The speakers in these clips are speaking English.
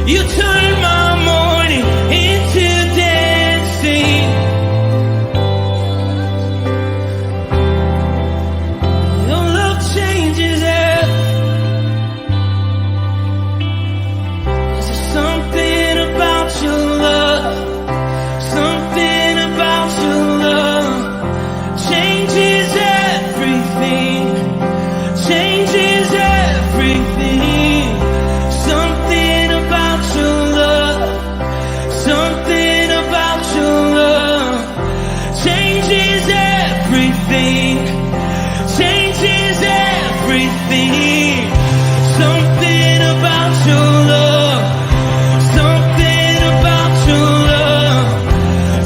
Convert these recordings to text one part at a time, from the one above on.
You turn my mourning into dancing. Your love changes everything. There's something about your love. Something about your love changes everything. Changes everything. Something about your love. Something about your love changes everything. Changes everything. Something about your love. Something about your love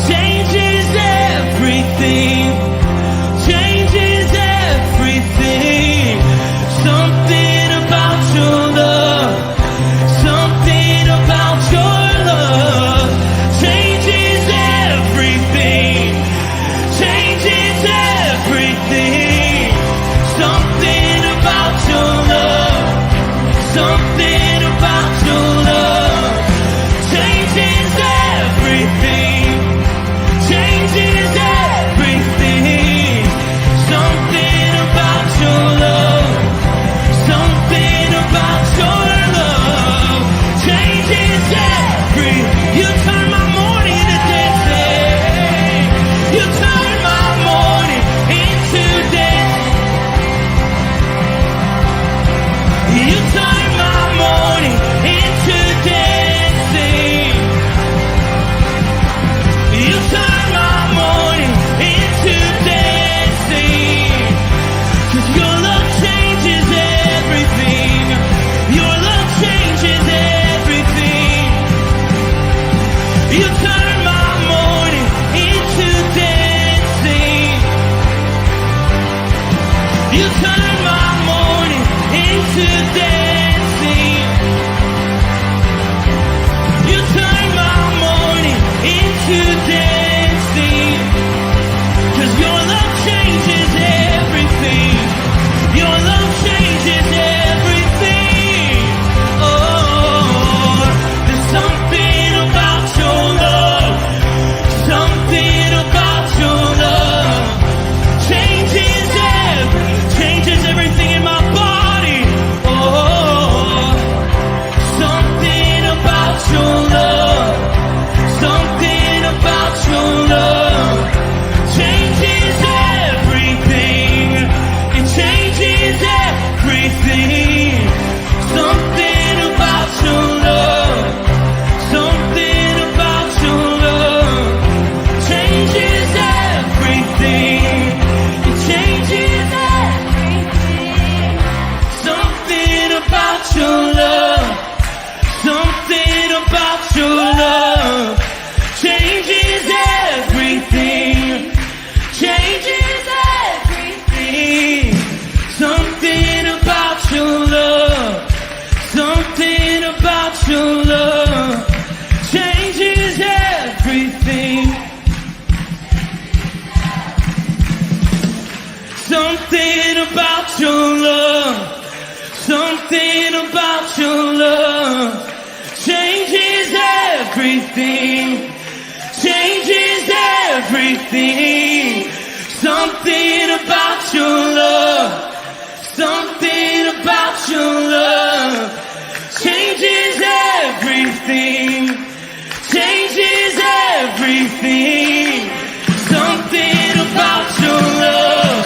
changes everything. Changes everything. Something about your love. Something about your love changes everything. Changes everything. Something about your love. Something about your love changes everything. Changes everything. Something about your love. Something about your love changes every. You turn my mourning into dancing. You turn my mourning into dancing. You turn my mourning into dancing. You turn my mourning into dancing. 'Cause your love changes everything. Your love changes everything. You turn my mourning into dancing. You turn my mourning into dancing. You turn my mourning into dancing. 'Cause your love changes everything. Your love changes everything. Oh, there's something about your love. Something about your love changes everything in my body. Oh, something about your love. Something about your love changes everything. It changes everything. Something about your love. Something about your love changes everything. It changes everything. Something about your love. Something about your love changes everything. Changes everything. Something about your love. Something about your love changes everything. Something about your love. Something about your love changes everything. Changes everything. Something about your love. Something about your love changes everything. Changes everything. Something about your love.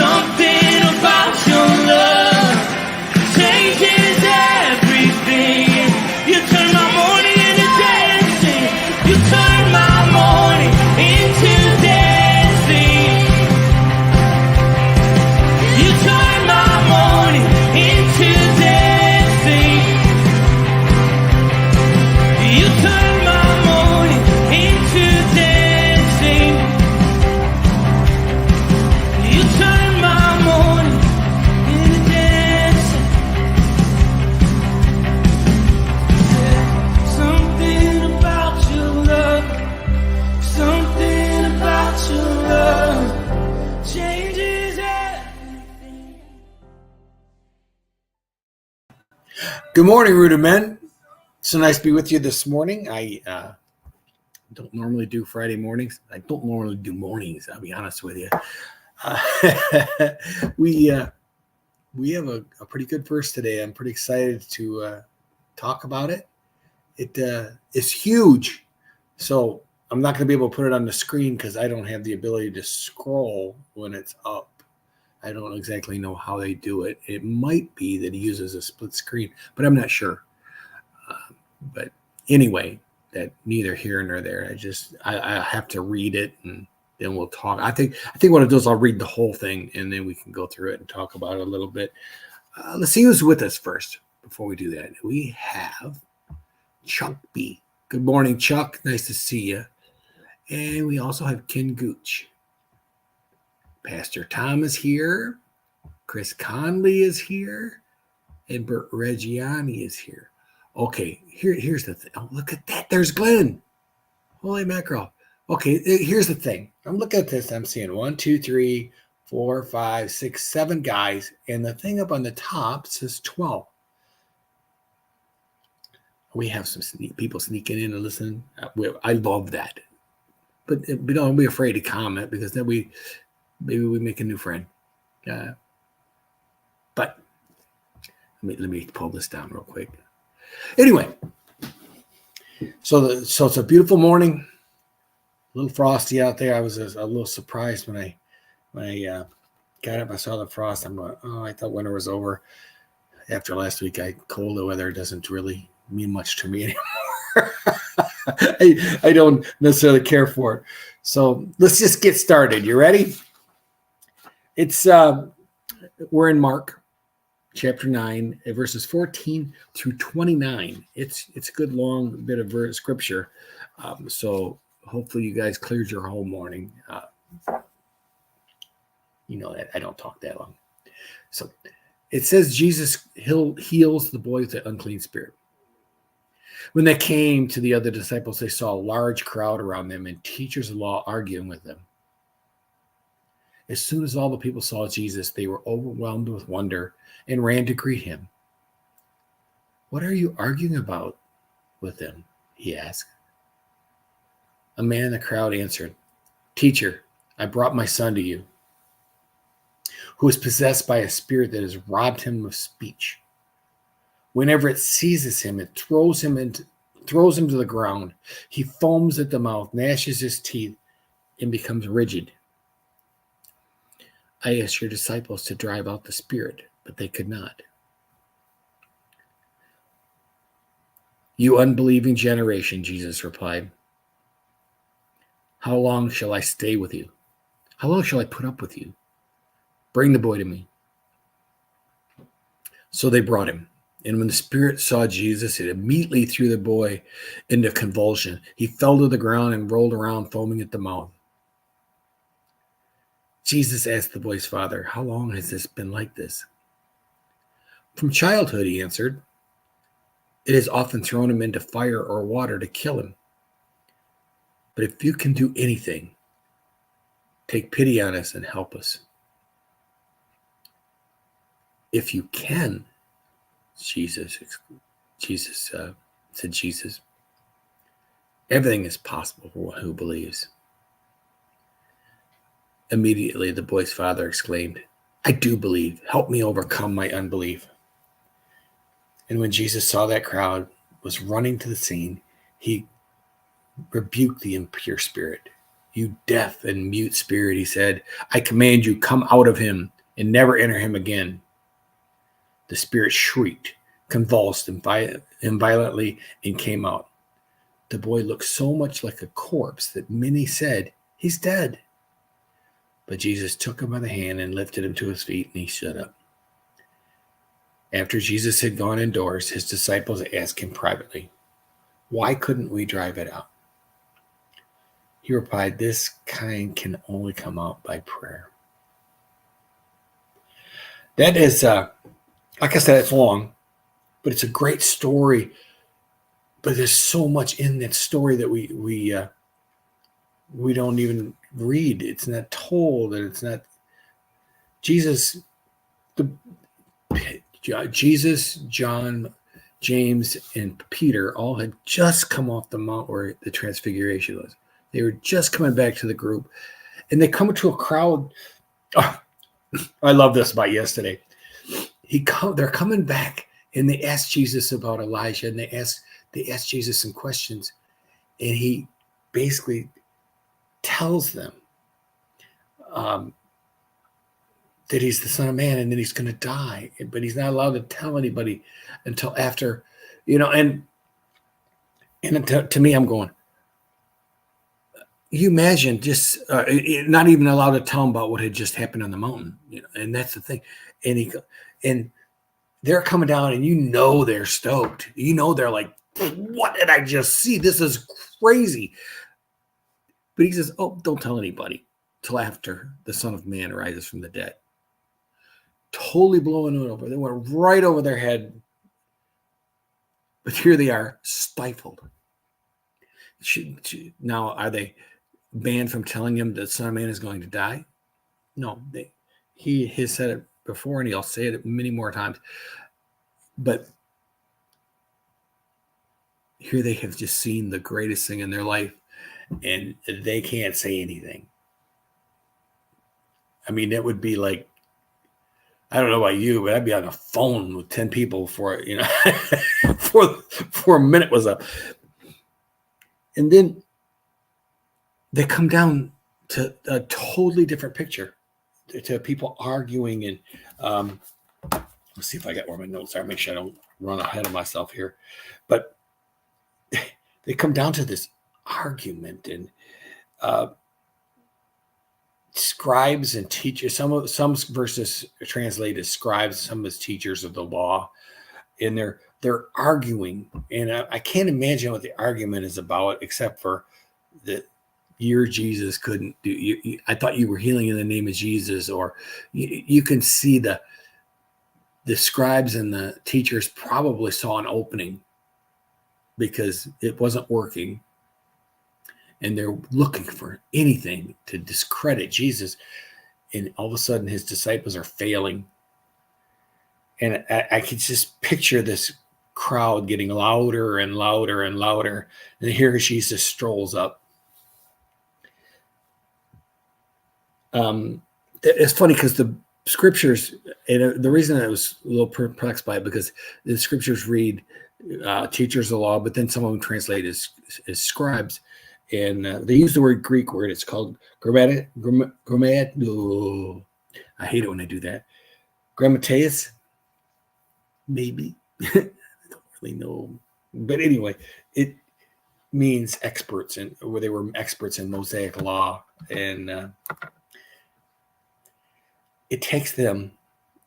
Something about your love changes everything. You turn my mourning into dancing. You turn my mourning into dancing. You turn my mourning into dancing. You turn my mourning into dancing. You turn my mourning into dancing. Something about your love. Something about your love changes everything. Good morning, Rooted Men. So nice to be with you this morning. I don't normally do Friday mornings. I don't normally do mornings. I'll be honest with you. We have a pretty good verse today. I'm pretty excited to talk about it. It is huge, so I'm not going to be able to put it on the screen because I don't have the ability to scroll when it's up. I don't exactly know how they do it. It might be that he uses a split screen, but I'm not sure. But anyway, that neither here nor there. I have to read it and then we'll talk. I think what I'll do is I'll read the whole thing and then we can go through it and talk about it a little bit. Let's see who's with us first before we do that. We have Chuck B. Good morning, Chuck. Nice to see you. And we also have Ken Gooch. Pastor Tom is here. Chris Conley is here. And Bert Reggiani is here. Okay, here's the thing. Oh, look at that. There's Glenn. Holy mackerel. Okay, here's the thing. I'm looking at this. I'm seeing 1, 2, 3, 4, 5, 6, 7 guys. And the thing up on the top says 12. We have some people sneaking in and listening. I love that. But don't be afraid to comment because then maybe we make a new friend. But let me pull this down real quick. Anyway, so it's a beautiful morning, a little frosty out there. I was a little surprised when I got up. I saw the frost. I'm like, I thought winter was over. After last week, cold weather doesn't really mean much to me anymore. I don't necessarily care for it. So let's just get started. You ready? It's we're in Mark. Chapter 9, verses 14 through 29. It's a good long bit of scripture. So hopefully you guys cleared your whole morning. You know that I don't talk that long. So it says Jesus heals the boy with the unclean spirit. When they came to the other disciples, they saw a large crowd around them and teachers of law arguing with them. As soon as all the people saw Jesus, they were overwhelmed with wonder and ran to greet him. What are you arguing about with them? He asked. A man in the crowd answered, Teacher, I brought my son to you, who is possessed by a spirit that has robbed him of speech. Whenever it seizes him, it throws him to the ground. He foams at the mouth, gnashes his teeth, and becomes rigid. I asked your disciples to drive out the spirit, but they could not. You unbelieving generation, Jesus replied. How long shall I stay with you? How long shall I put up with you? Bring the boy to me. So they brought him. And when the spirit saw Jesus, it immediately threw the boy into convulsion. He fell to the ground and rolled around, foaming at the mouth. Jesus asked the boy's father, How long has this been like this? From childhood, he answered. It has often thrown him into fire or water to kill him. But if you can do anything, take pity on us and help us. If you can, said Jesus. Everything is possible for one who believes. Immediately, the boy's father exclaimed, I do believe. Help me overcome my unbelief. And when Jesus saw that crowd was running to the scene, he rebuked the impure spirit. You deaf and mute spirit, he said, I command you, come out of him and never enter him again. The spirit shrieked, convulsed and violently, and came out. The boy looked so much like a corpse that many said, He's dead. But Jesus took him by the hand and lifted him to his feet, and he stood up. After Jesus had gone indoors, his disciples asked him privately, Why couldn't we drive it out? He replied, This kind can only come out by prayer. That is, like I said, it's long, but it's a great story. But there's so much in that story that we don't even read. It's not told, and it's not Jesus, John, James, and Peter all had just come off the mount where the transfiguration was. They were just coming back to the group, and they come to a crowd. Oh, I love this about yesterday. They're coming back, and they ask Jesus about Elijah, and they ask Jesus some questions, and he basically tells them that he's the Son of Man, and that he's going to die, but he's not allowed to tell anybody until after, and to me, I'm going, you imagine just not even allowed to tell them about what had just happened on the mountain, and that's the thing. And they're coming down, and they're stoked. They're like, what did I just see? This is crazy. But he says, oh, don't tell anybody till after the Son of Man rises from the dead. Totally blowing it over. They went right over their head. But here they are, stifled. Now, are they banned from telling him that the Son of Man is going to die? No, he has said it before, and he'll say it many more times. But here they have just seen the greatest thing in their life, and they can't say anything. I mean, that would be like, I don't know about you, but I'd be on the phone with 10 people before a minute was up. And then they come down to a totally different picture, to people arguing. And let's see if I got where my notes are. Make sure I don't run ahead of myself here. But they come down to this argument, and scribes and teachers, some verses translated as scribes, some as teachers of the law, and they're arguing. And I can't imagine what the argument is about, except for that your Jesus couldn't do. I thought you were healing in the name of Jesus, or you can see the scribes and the teachers probably saw an opening because it wasn't working. And they're looking for anything to discredit Jesus. And all of a sudden, his disciples are failing. And I could just picture this crowd getting louder and louder and louder. And here Jesus strolls up. It's funny because the scriptures, and the reason I was a little perplexed by it, because the scriptures read teachers of the law, but then some of them translate as scribes. And they use the Greek word. It's called I hate it when I do that. Grammateus, maybe. I don't really know. But anyway, it means experts, where they were experts in Mosaic law. And it takes them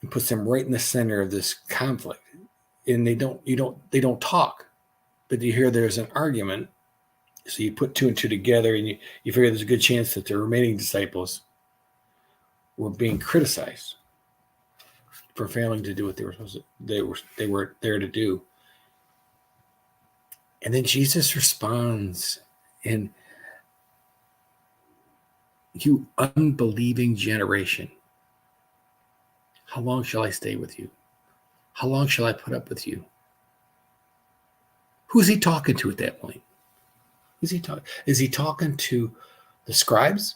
and puts them right in the center of this conflict. And they don't talk. But you hear there's an argument. So you put two and two together, and you figure there's a good chance that the remaining disciples were being criticized for failing to do what they were supposed to. They were there to do. And then Jesus responds, and you unbelieving generation, how long shall I stay with you? How long shall I put up with you? Who's he talking to at that point? Is he talking to the scribes?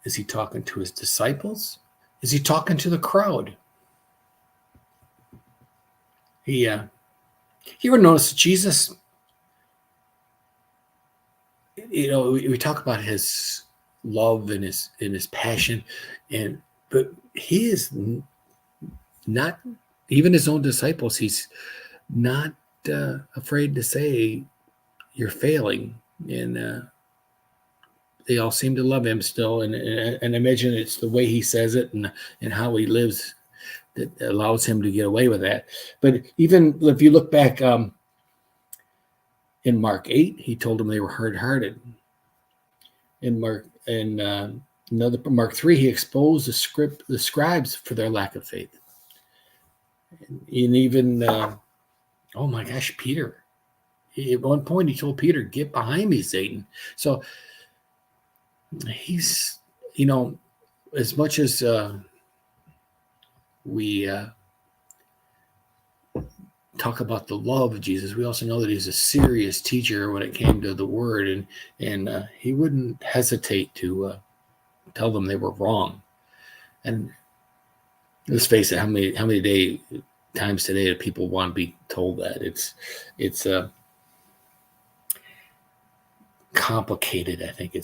Is he talking to his disciples? Is he talking to the crowd? You ever notice Jesus? We talk about his love and his passion, but he is not, even his own disciples, he's not afraid to say, you're failing. And they all seem to love him still. And imagine it's the way he says it and how he lives that allows him to get away with that. But even if you look back in Mark 8, he told them they were hard-hearted. In Mark 3, he exposed the scribes for their lack of faith. And even oh my gosh, Peter. At one point, he told Peter, "Get behind me, Satan." So he's, as much as we talk about the love of Jesus, we also know that he's a serious teacher when it came to the word, and he wouldn't hesitate to tell them they were wrong. And let's face it, how many times today do people want to be told that? It's complicated. I think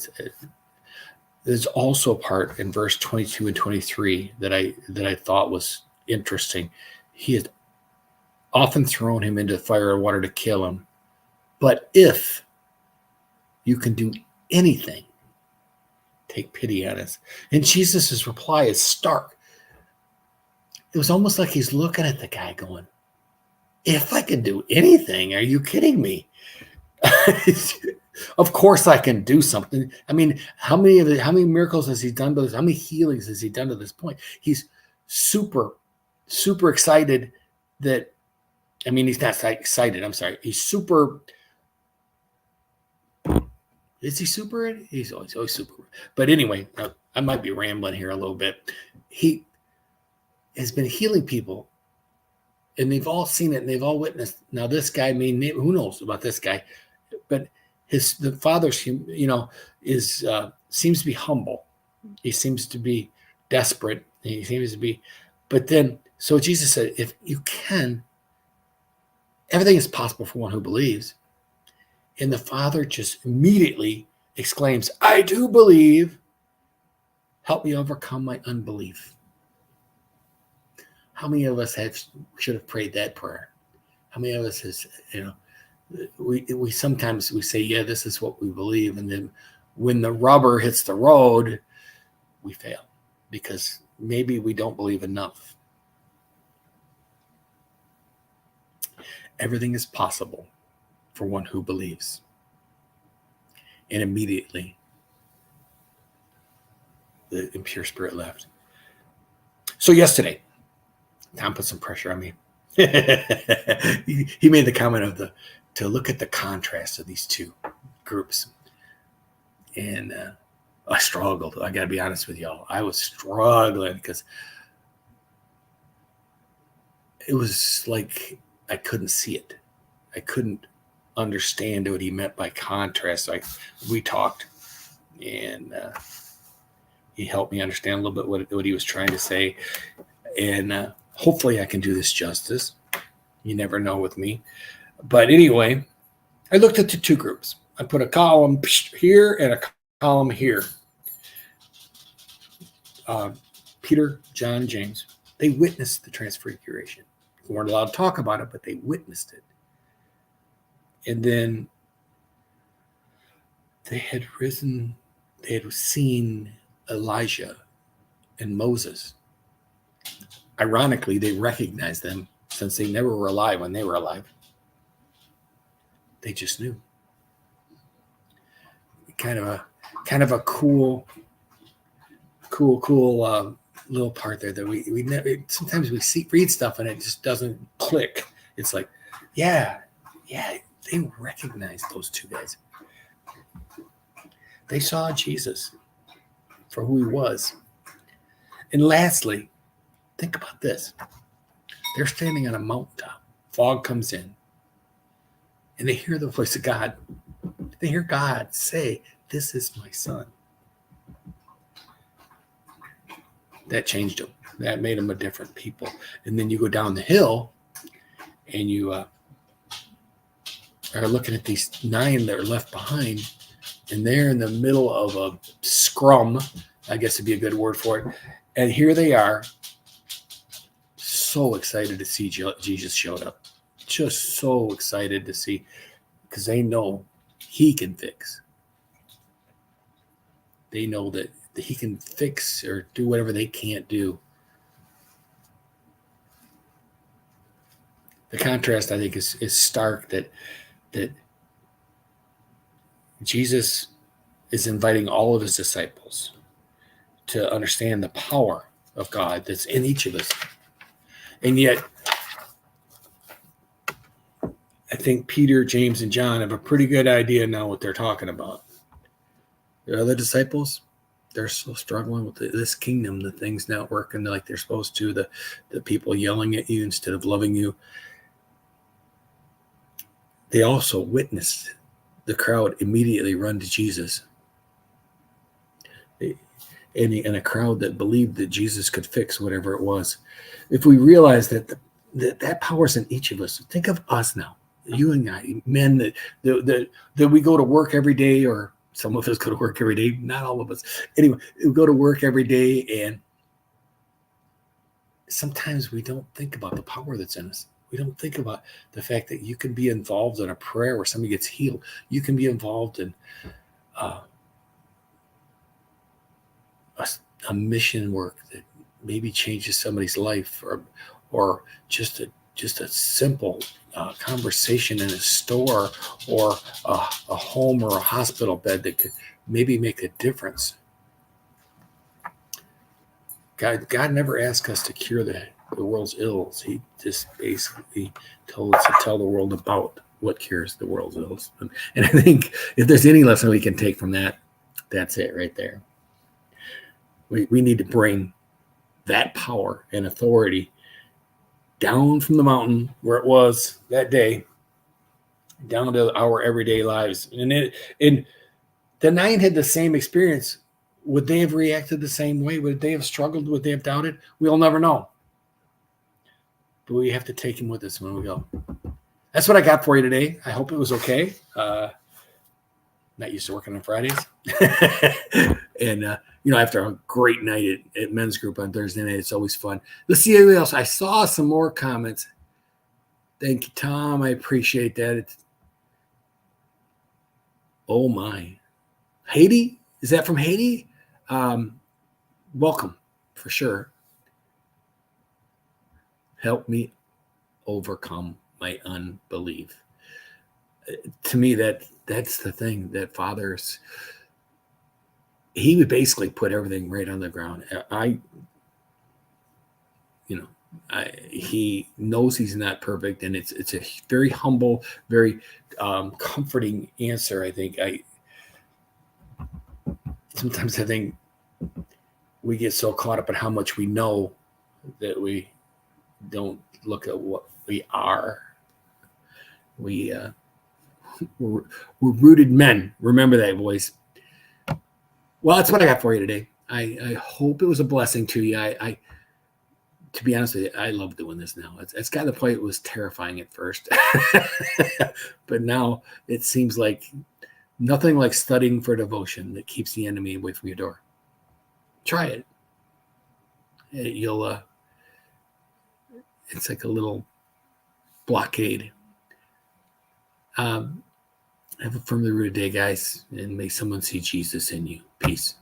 there's also a part in verse 22 and 23 that I thought was interesting. He had often thrown him into fire and water to kill him. But if you can do anything, take pity on us. And Jesus' reply is stark. It was almost like he's looking at the guy going, if I can do anything, are you kidding me? Of course I can do something. I mean, how many miracles has he done to this? How many healings has he done to this point? He's super, super excited that, I mean, he's not excited. I'm sorry. He's super. Is he super? He's always super. But anyway, I might be rambling here a little bit. He has been healing people, and they've all seen it, and they've all witnessed. Now, this guy, who knows about this guy? But the father, is seems to be humble. He seems to be desperate. He seems to be, but then, so Jesus said, if you can, everything is possible for one who believes. And the father just immediately exclaims, I do believe. Help me overcome my unbelief. How many of us should have prayed that prayer? How many of us has, we sometimes we say, yeah, this is what we believe. And then when the rubber hits the road, we fail because maybe we don't believe enough. Everything is possible for one who believes. And immediately, the impure spirit left. So yesterday, Tom put some pressure on me. He made the comment to look at the contrast of these two groups. And I struggled. I got to be honest with y'all. I was struggling because it was like I couldn't see it. I couldn't understand what he meant by contrast. We talked, and he helped me understand a little bit what he was trying to say. And hopefully I can do this justice. You never know with me. But anyway, I looked at the two groups. I put a column here and a column here. Peter, John, James, they witnessed the transfiguration. They weren't allowed to talk about it, but they witnessed it. And then they had seen Elijah and Moses. Ironically, they recognized them since they never were alive when they were alive. They just knew. Kind of a cool little part there that we never. Sometimes we read stuff and it just doesn't click. It's like, yeah, they recognized those two guys. They saw Jesus for who he was. And lastly, think about this. They're standing on a mountaintop. Fog comes in. And they hear the voice of God. They hear God say, this is my son. That changed them. That made them a different people. And then you go down the hill and you are looking at these 9 that are left behind. And they're in the middle of a scrum. I guess would be a good word for it. And here they are. So excited to see Jesus showed up. Just so excited to see, because they know he can fix. They know that he can fix or do whatever they can't do. The contrast, I think, is stark that Jesus is inviting all of his disciples to understand the power of God that's in each of us. And yet, I think Peter, James, and John have a pretty good idea now what they're talking about. The other disciples, they're still struggling with this kingdom. The things not working like they're supposed to. The people yelling at you instead of loving you. they also witnessed the crowd immediately run to Jesus. And a crowd that believed that Jesus could fix whatever it was. If we realize that that power's in each of us, think of us now, you and I, men that we go to work every day, or some of us go to work every day, not all of us. Anyway, we go to work every day, and sometimes we don't think about the power that's in us. We don't think about the fact that you can be involved in a prayer where somebody gets healed. You can be involved in a mission work that maybe changes somebody's life, or just a simple conversation in a store, or a home or a hospital bed that could maybe make a difference. God never asked us to cure the world's ills. He just basically told us to tell the world about what cures the world's ills. And I think if there's any lesson we can take from that, that's it right there. We need to bring that power and authority down from the mountain where it was that day, down to our everyday lives. And the 9 had the same experience. Would they have reacted the same way? Would they have struggled? Would they have doubted? We'll never know. But we have to take him with us when we go. That's what I got for you today. I hope it was okay. Not used to working on Fridays. And, after a great night at men's group on Thursday night, it's always fun. Let's see anything else. I saw some more comments. Thank you, Tom. I appreciate that. Oh, my. Haiti? Is that from Haiti? Welcome, for sure. Help me overcome my unbelief. To me, that's the thing that Father's. He would basically put everything right on the ground. He knows he's not perfect, and it's a very humble, very comforting answer. I think sometimes I think we get so caught up in how much we know that we don't look at what we are. We're rooted men. Remember that, boys. Well, that's what I got for you today. I hope it was a blessing to you. To be honest with you, I love doing this now. It's got to the point it was terrifying at first. But now it seems like nothing like studying for devotion that keeps the enemy away from your door. Try it. It's like a little blockade. Have a firmly rooted day, guys, and may someone see Jesus in you. Peace.